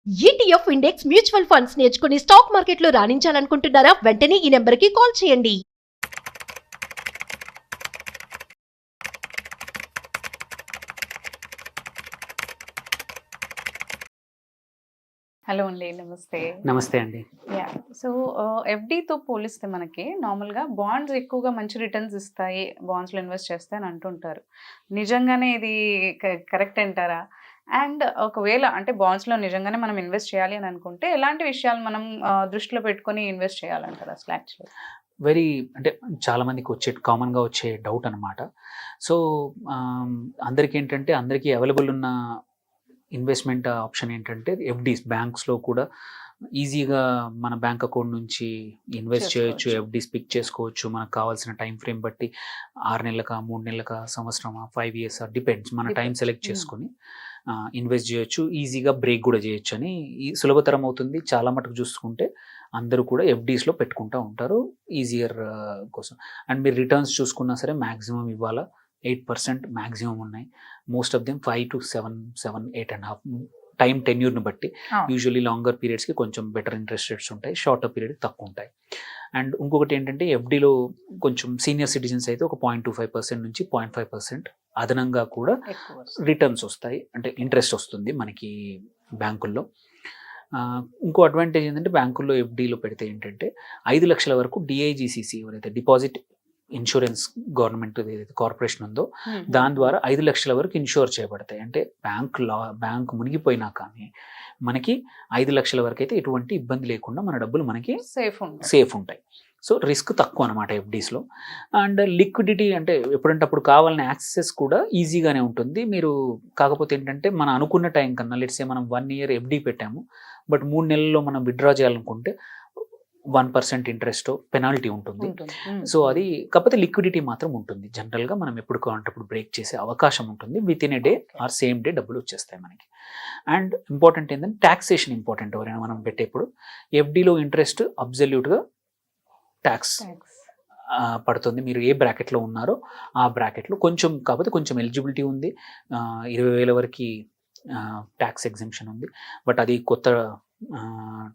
ETF index mutual funds నేర్చుకుని stock మార్కెట్లో రాణించాలనుకుంటున్నారా? వెంటనే ఈ నెంబర్కి కాల్ చేయండి. హలో అండి, నమస్తే. నమస్తే అండి. సో ఎఫ్డీతో పోలిస్తే మనకి నార్మల్గా బాండ్స్ ఎక్కువగా మంచి రిటర్న్స్ ఇస్తాయి, బాండ్స్లో ఇన్వెస్ట్ చేస్తే అని అంటుంటారు. నిజంగానే ఇది కరెక్ట్ అంటారా? అండ్ ఒకవేళ అంటే బాండ్స్లో నిజంగానే మనం ఇన్వెస్ట్ చేయాలి అని అనుకుంటే ఎలాంటి విషయాలు మనం దృష్టిలో పెట్టుకొని ఇన్వెస్ట్ చేయాలంటారు అసలు యాక్చువల్లీ? వెరీ అంటే చాలామందికి కామన్గా వచ్చే డౌట్ అనమాట. సో అందరికీ ఏంటంటే అందరికీ అవైలబుల్ ఉన్న ఇన్వెస్ట్మెంట్ ఆప్షన్ ఏంటంటే ఎఫ్డీస్. బ్యాంక్స్లో కూడా ఈజీగా మన బ్యాంక్ అకౌంట్ నుంచి ఇన్వెస్ట్ చేయొచ్చు, ఎఫ్డీస్ పిక్ చేసుకోవచ్చు. మనకు కావాల్సిన టైం ఫ్రేమ్ బట్టి 6 నెలలకా, 3 నెలలకా, సంవత్సరమా, 5 years డిపెండ్స్. మన టైం సెలెక్ట్ చేసుకొని ఇన్వెస్ట్ చేయొచ్చు, ఈజీగా బ్రేక్ కూడా చేయొచ్చు అని సులభతరం అవుతుంది. చాలా మటుకు చూసుకుంటే అందరూ కూడా ఎఫ్డీస్లో పెట్టుకుంటూ ఉంటారు ఈజియర్ కోసం. అండ్ మీరు రిటర్న్స్ చూసుకున్నా సరే మ్యాక్సిమం ఇవాళ 8% మ్యాక్సిమం ఉన్నాయి. Most of them 5 to 7, 8.5 time టెన్యూర్ని బట్టి. యూజువల్లీ లాంగర్ పీరియడ్స్కి కొంచెం బెటర్ ఇంట్రెస్ట్ రేట్స్ ఉంటాయి, షార్టర్ పీరియడ్ తక్కువ ఉంటాయి. అండ్ ఇంకొకటి ఏంటంటే ఎఫ్డీలో కొంచెం సీనియర్ సిటిజన్స్ అయితే ఒక 0.25% నుంచి 0.5% అదనంగా కూడా రిటర్న్స్ వస్తాయి, అంటే ఇంట్రెస్ట్ వస్తుంది మనకి బ్యాంకుల్లో. ఇంకో అడ్వాంటేజ్ ఏంటంటే బ్యాంకుల్లో ఎఫ్డీలో పెడితే ఏంటంటే 5 లక్షల వరకు డిఐజిసిసి ఎవరైతే డిపాజిట్ ఇన్సూరెన్స్ గవర్నమెంట్ ఏదైతే కార్పొరేషన్ ఉందో దాని ద్వారా 5 లక్షల వరకు ఇన్షూర్ చేయబడతాయి. అంటే బ్యాంక్ మునిగిపోయినా కానీ మనకి 5 లక్షల వరకు అయితే ఎటువంటి ఇబ్బంది లేకుండా మన డబ్బులు మనకి సేఫ్ ఉంటాయి. సో రిస్క్ తక్కువ అనమాట ఎఫ్డీస్లో. అండ్ లిక్విడిటీ అంటే ఎప్పుడంటే అప్పుడు కావాలనే యాక్సెస్ కూడా ఈజీగానే ఉంటుంది. మీరు కాకపోతే ఏంటంటే మనం అనుకున్న టైం కన్నా లెట్స్ సే మనం 1 year ఎఫ్డీ పెట్టాము, బట్ 3 నెలల్లో మనం విత్డ్రా చేయాలనుకుంటే 1% ఇంట్రెస్ట్ పెనాల్టీ ఉంటుంది. సో అది కాకపోతే లిక్విడిటీ మాత్రం ఉంటుంది. జనరల్గా మనం ఎప్పుడు కావాలంటే అప్పుడు బ్రేక్ చేసే అవకాశం ఉంటుంది. With in a day or same day డబ్బులు వచ్చేస్తాయి మనకి. అండ్ ఇంపార్టెంట్ ఏంటంటే ట్యాక్సేషన్ ఇంపార్టెంట్. ఎవరైనా మనం పెట్టేప్పుడు ఎఫ్డీలో ఇంట్రెస్ట్ అబ్జల్యూట్గా ట్యాక్స్ పడుతుంది. మీరు ఏ బ్రాకెట్లో ఉన్నారో ఆ బ్రాకెట్లో కొంచెం కాకపోతే కొంచెం ఎలిజిబిలిటీ ఉంది. 20,000 వరకు ట్యాక్స్ ఎగ్జెంప్షన్ ఉంది, బట్ అది కొత్త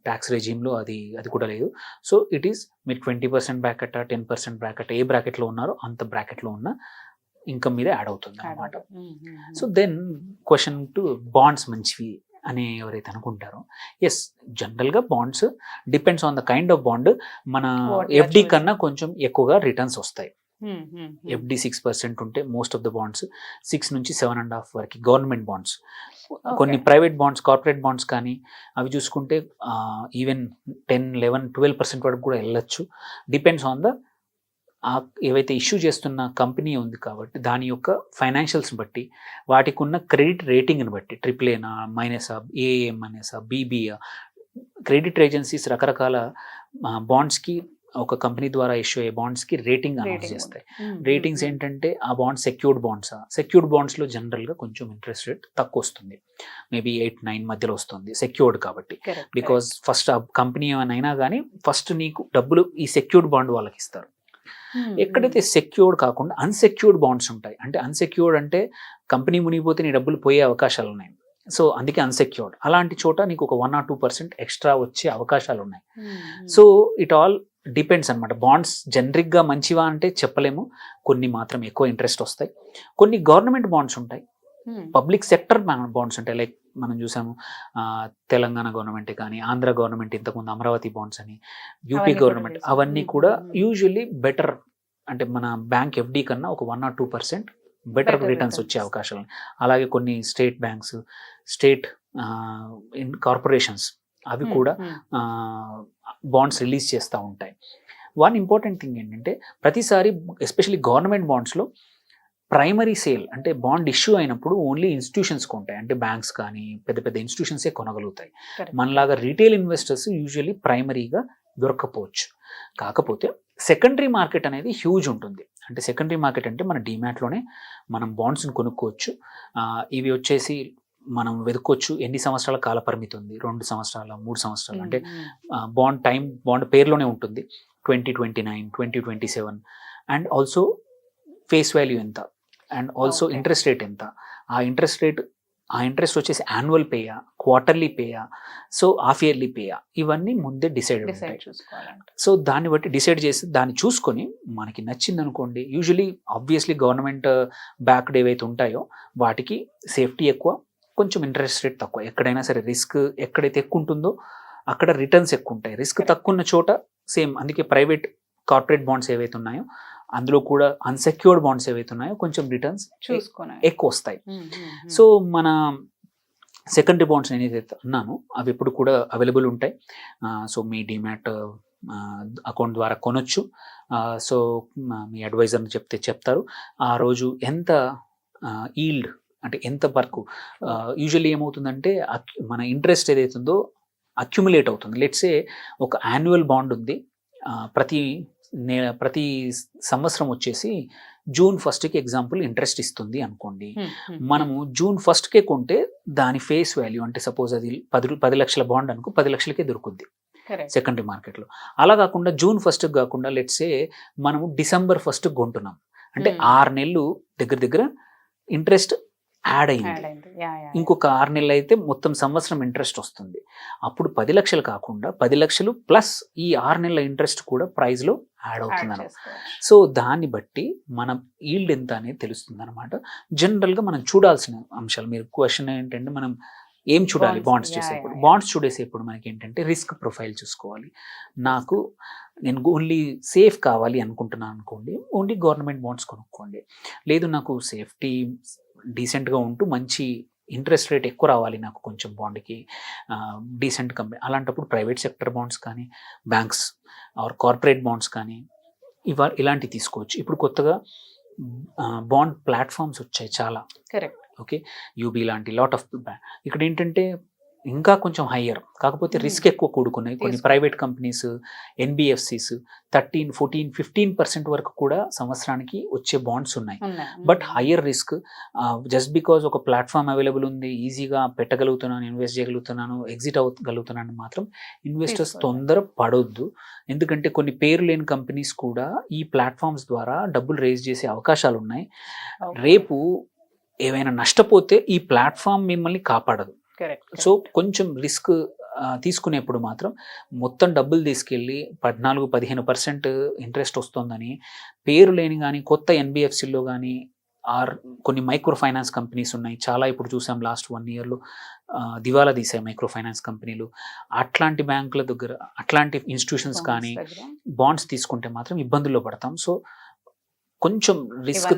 ట్యాక్స్ రెజీమ్లో అది కూడా లేదు. సో ఇట్ ఈస్ మీరు 20% బ్రాకెట్, 10% బ్రాకెట్, ఏ బ్రాకెట్లో ఉన్నారో అంత బ్రాకెట్లో ఉన్న ఇన్కమ్ మీద యాడ్ అవుతుంది అన్నమాట. So then question to bonds మంచివి అని ఎవరైతే అనుకుంటారో, ఎస్ జనరల్గా bonds depends on the kind of bond. మన ఎఫ్డి కన్నా కొంచెం ఎక్కువగా రిటర్న్స్ వస్తాయి. ఎఫ్డి 6% ఉంటే మోస్ట్ ఆఫ్ ద బాండ్స్ 6 నుంచి 7.5 వరకు గవర్నమెంట్ బాండ్స్. కొన్ని ప్రైవేట్ బాండ్స్, కార్పొరేట్ బాండ్స్ కానీ అవి చూసుకుంటే ఈవెన్ 10, 11, 12% వరకు కూడా వెళ్ళొచ్చు. డిపెండ్స్ ఆన్ ద ఏవైతే ఇష్యూ చేస్తున్న కంపెనీ ఉంది కాబట్టి దాని యొక్క ఫైనాన్షియల్స్ని బట్టి, వాటికి ఉన్న క్రెడిట్ రేటింగ్ని బట్టి, AAA మైనసా, AM అనేసా, BBA, credit agencies రకరకాల బాండ్స్కి ఒక కంపెనీ ద్వారా ఇష్యూ అయ్యే బాండ్స్కి రేటింగ్ అనౌన్స్ చేస్తాయి. రేటింగ్స్ ఏంటంటే ఆ బాండ్స్ సెక్యూర్డ్ బాండ్స్లో జనరల్గా కొంచెం ఇంట్రెస్ట్ రేట్ తక్కువ వస్తుంది. మేబీ 8-9 మధ్యలో వస్తుంది సెక్యూర్డ్ కాబట్టి. బికాజ్ ఫస్ట్ ఆ కంపెనీ ఏమైనా కానీ ఫస్ట్ నీకు డబ్బులు ఈ సెక్యూర్డ్ బాండ్ వాళ్ళకి ఇస్తారు. ఎక్కడైతే సెక్యూర్డ్ కాకుండా అన్సెక్యూర్డ్ బాండ్స్ ఉంటాయి, అంటే అన్సెక్యూర్డ్ అంటే కంపెనీ మునిగిపోతే నీ డబ్బులు పోయే అవకాశాలు ఉన్నాయి. సో అందుకే అన్సెక్యూర్డ్. అలాంటి చోట నీకు ఒక 1 or 2% ఎక్స్ట్రా వచ్చే అవకాశాలు ఉన్నాయి. సో ఇట్ ఆల్ డిపెండ్స్ అనమాట. బాండ్స్ జనరిక్గా మంచివా అంటే చెప్పలేము. కొన్ని మాత్రం ఎక్కువ ఇంట్రెస్ట్ వస్తాయి. కొన్ని గవర్నమెంట్ బాండ్స్ ఉంటాయి, పబ్లిక్ సెక్టర్ బాండ్స్ ఉంటాయి. లైక్ మనం చూసాము తెలంగాణ గవర్నమెంట్ కానీ, ఆంధ్ర గవర్నమెంట్ ఇంతకుముందు అమరావతి బాండ్స్ అని, యూపీ గవర్నమెంట్, అవన్నీ కూడా యూజువల్లీ బెటర్. అంటే మన బ్యాంక్ ఎఫ్డి కన్నా ఒక 1 or 2% బెటర్ రిటర్న్స్ వచ్చే అవకాశాలు. అలాగే కొన్ని స్టేట్ బ్యాంక్స్, స్టేట్ కార్పొరేషన్స్ అవి కూడా బాండ్స్ రిలీజ్ చేస్తూ ఉంటాయి. వన్ ఇంపార్టెంట్ థింగ్ ఏంటంటే ప్రతిసారి ఎస్పెషల్లీ గవర్నమెంట్ బాండ్స్లో ప్రైమరీ సేల్ అంటే బాండ్ ఇష్యూ అయినప్పుడు ఓన్లీ ఇన్స్టిట్యూషన్స్కి ఉంటాయి. అంటే బ్యాంక్స్ కానీ పెద్ద పెద్ద ఇన్స్టిట్యూషన్సే కొనగలుగుతాయి. మనలాగా రీటైల్ ఇన్వెస్టర్స్ యూజువల్లీ ప్రైమరీగా దొరక్కపోవచ్చు. కాకపోతే సెకండరీ మార్కెట్ అనేది హ్యూజ్ ఉంటుంది. అంటే సెకండరీ మార్కెట్ అంటే మన డీమ్యాట్లోనే మనం బాండ్స్ని కొనుక్కోవచ్చు. ఇవి వచ్చేసి మనం వెతుక్కోవచ్చు. ఎన్ని సంవత్సరాల కాల పరిమితి ఉంది, 2 సంవత్సరాల, 3 సంవత్సరాలు, అంటే బాండ్ పేరులోనే ఉంటుంది. 2029, 2027, అండ్ ఆల్సో ఫేస్ వాల్యూ ఎంత, అండ్ ఆల్సో ఇంట్రెస్ట్ రేట్ ఎంత. ఆ ఇంట్రెస్ట్ రేట్ ఆ ఇంట్రెస్ట్ వచ్చేసి యాన్యువల్ పేయా, క్వార్టర్లీ పేయా, సో హాఫ్ ఇయర్లీ పేయా, ఇవన్నీ ముందే డిసైడ్ ఉంటాయి. చూసుకోవాలంటే సో దాన్ని బట్టి డిసైడ్ చేసి దాన్ని చూసుకొని మనకి నచ్చింది అనుకోండి. యూజువలీ ఆబ్వియస్లీ గవర్నమెంట్ బ్యాక్డ్ ఏవైతే ఉంటాయో వాటికి సేఫ్టీ ఎక్కువ, కొంచెం ఇంట్రెస్ట్ రేట్ తక్కువ. ఎక్కడైనా సరే రిస్క్ ఎక్కడైతే ఎక్కువ ఉంటుందో అక్కడ రిటర్న్స్ ఎక్కువ ఉంటాయి. రిస్క్ తక్కువ ఉన్న చోట సేమ్, అందుకే ప్రైవేట్ కార్పొరేట్ బాండ్స్ ఏవైతే ఉన్నాయో అందులో కూడా అన్సెక్యూర్డ్ బాండ్స్ ఏవైతే ఉన్నాయో కొంచెం రిటర్న్స్ చూసుకున్నాను. ఎక్కువ వస్తాయి. సో మన సెకండరీ బాండ్స్ నేను ఏదైతే అన్నానో అవి ఎప్పుడు కూడా అవైలబుల్ ఉంటాయి. సో మీ డిమాట్ అకౌంట్ ద్వారా కొనొచ్చు. సో మీ అడ్వైజర్ని చెప్తారు ఆ రోజు ఎంత ఈల్డ్ అంటే ఎంత వరకు. యూజువల్లీ ఏమవుతుందంటే మన ఇంట్రెస్ట్ ఏదైతే ఉందో అక్యుములేట్ అవుతుంది. లెట్సే ఒక యాన్యువల్ బాండ్ ఉంది, ప్రతి సంవత్సరం వచ్చేసి జూన్ 1కి ఎగ్జాంపుల్ ఇంట్రెస్ట్ ఇస్తుంది అనుకోండి. మనము జూన్ 1కే కొంటే దాని ఫేస్ వాల్యూ అంటే సపోజ్ అది 10 లక్షల బాండ్ అనుకో 10 లక్షలకే దొరుకుద్ది సెకండరీ మార్కెట్లో. అలా కాకుండా జూన్ 1కి కాకుండా లెట్సే మనము డిసెంబర్ 1కి కొంటున్నాం అంటే 6 నెలలు దగ్గర ఇంట్రెస్ట్ యాడ్ అయింది. ఇంకొక 6 నెలలు అయితే మొత్తం సంవత్సరం ఇంట్రెస్ట్ వస్తుంది. అప్పుడు 10 లక్షలు కాకుండా 10 లక్షలు ప్లస్ ఈ 6 నెలల ఇంట్రెస్ట్ కూడా ప్రైస్లో యాడ్ అవుతుంది. సో దాన్ని బట్టి మనం ఈల్డ్ ఎంత అనేది తెలుస్తుంది అనమాట. జనరల్గా మనం చూడాల్సిన అంశాలు, మీరు క్వశ్చన్ ఏంటంటే మనం ఏం చూడాలి బాండ్స్ చేసేప్పుడు. బాండ్స్ చూడేసేప్పుడు మనకి ఏంటంటే రిస్క్ ప్రొఫైల్ చూసుకోవాలి. నేను ఓన్లీ సేఫ్ కావాలి అనుకుంటున్నాను అనుకోండి, ఓన్లీ గవర్నమెంట్ బాండ్స్ కొనుక్కోండి. లేదు నాకు సేఫ్టీ డీసెంట్గా ఉంటూ మంచి ఇంట్రెస్ట్ రేట్ ఎక్కువ రావాలి నాకు కొంచెం బాండ్కి, డీసెంట్ కంపెనీ, అలాంటప్పుడు ప్రైవేట్ సెక్టర్ బాండ్స్ కానీ బ్యాంక్స్ ఆర్ కార్పొరేట్ బాండ్స్ కానీ ఇలాంటివి తీసుకోవచ్చు. ఇప్పుడు కొత్తగా బాండ్ ప్లాట్ఫామ్స్ వచ్చాయి చాలా. కరెక్ట్. ఓకే, యూబీ లాంటి లాట్ ఆఫ్ ఇక్కడ ఏంటంటే ఇంకా కొంచెం హయ్యర్, కాకపోతే రిస్క్ ఎక్కువ కూడుకున్నాయి. కొన్ని ప్రైవేట్ కంపెనీస్, ఎన్బిఎఫ్సిస్ 13, 14, 15% వరకు కూడా సంవత్సరానికి వచ్చే బాండ్స్ ఉన్నాయి. But higher risk. Just because ఒక ప్లాట్ఫామ్ అవైలబుల్ ఉంది, ఈజీగా పెట్టగలుగుతున్నాను, ఇన్వెస్ట్ చేయగలుగుతున్నాను, ఎగ్జిట్ అవ్వగలుగుతున్నాను మాత్రం ఇన్వెస్టర్స్ తొందర పడొద్దు. ఎందుకంటే కొన్ని పేరు లేని కంపెనీస్ కూడా ఈ ప్లాట్ఫామ్స్ ద్వారా డబ్బులు రేజ్ చేసే అవకాశాలు ఉన్నాయి. రేపు ఏవైనా నష్టపోతే ఈ ప్లాట్ఫామ్ మిమ్మల్ని కాపాడదు. సో కొంచెం రిస్క్ తీసుకునేప్పుడు మాత్రం మొత్తం డబ్బులు తీసుకెళ్ళి 14-15% ఇంట్రెస్ట్ వస్తుందని పేరు లేని కానీ కొత్త ఎన్బిఎఫ్సిలో కానీ కొన్ని మైక్రో ఫైనాన్స్ కంపెనీస్ ఉన్నాయి చాలా. ఇప్పుడు చూసాం లాస్ట్ 1 yearలో దివాలా తీసాయి మైక్రో ఫైనాన్స్ కంపెనీలు. అట్లాంటి బ్యాంకుల దగ్గర అట్లాంటి ఇన్స్టిట్యూషన్స్ కానీ బాండ్స్ తీసుకుంటే మాత్రం ఇబ్బందుల్లో పడతాం. సో కొంచెం రిస్క్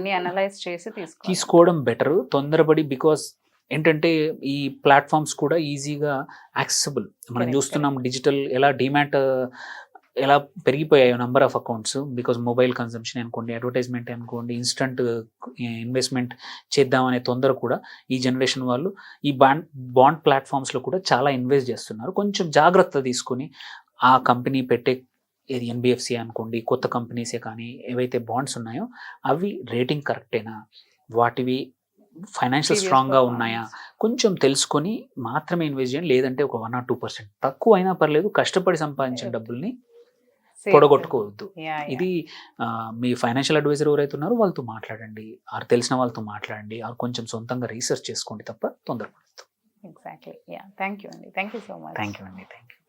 తీసుకోవడం బెటర్ తొందరపడి. బికాస్ ఏంటంటే ఈ ప్లాట్ఫామ్స్ కూడా ఈజీగా యాక్సెసిబుల్. మనం చూస్తున్నాం డిజిటల్ ఎలా డిమాట్ ఎలా పెరిగిపోయాయో number of accounts. Because mobile consumption అనుకోండి, అడ్వర్టైజ్మెంట్ అనుకోండి, ఇన్స్టంట్ ఇన్వెస్ట్మెంట్ చేద్దామనే తొందర కూడా ఈ జనరేషన్ వాళ్ళు ఈ బాండ్ ప్లాట్ఫామ్స్లో కూడా చాలా ఇన్వెస్ట్ చేస్తున్నారు. కొంచెం జాగ్రత్త తీసుకొని ఆ కంపెనీ పెట్టే ఏది ఎన్బిఎఫ్సి అనుకోండి, కొత్త కంపెనీసే కానీ ఏవైతే బాండ్స్ ఉన్నాయో అవి రేటింగ్ కరెక్టేనా, వాటివి ఫైనాన్షియల్ స్ట్రాంగ్గా ఉన్నాయా కొంచెం తెలుసుకొని మాత్రమే ఇన్వెస్ట్ చేయండి. లేదంటే ఒక 1 or 2% తక్కువ అయినా పర్లేదు, కష్టపడి సంపాదించిన డబ్బుల్ని పొడగొట్టుకోవద్దు. ఇది మీ ఫైనాన్షియల్ అడ్వైజర్ ఎవరైతే ఉన్నారో వాళ్ళతో మాట్లాడండి, ఆరు తెలిసిన వాళ్ళతో మాట్లాడండి, ఆరు కొంచెం సొంతంగా రీసెర్చ్ చేసుకోండి తప్ప తొందరపడద్దు. ఎగ్జాక్ట్లీ. థ్యాంక్ యూ అండి. Thank you so much. Thank you అండి. Thank you.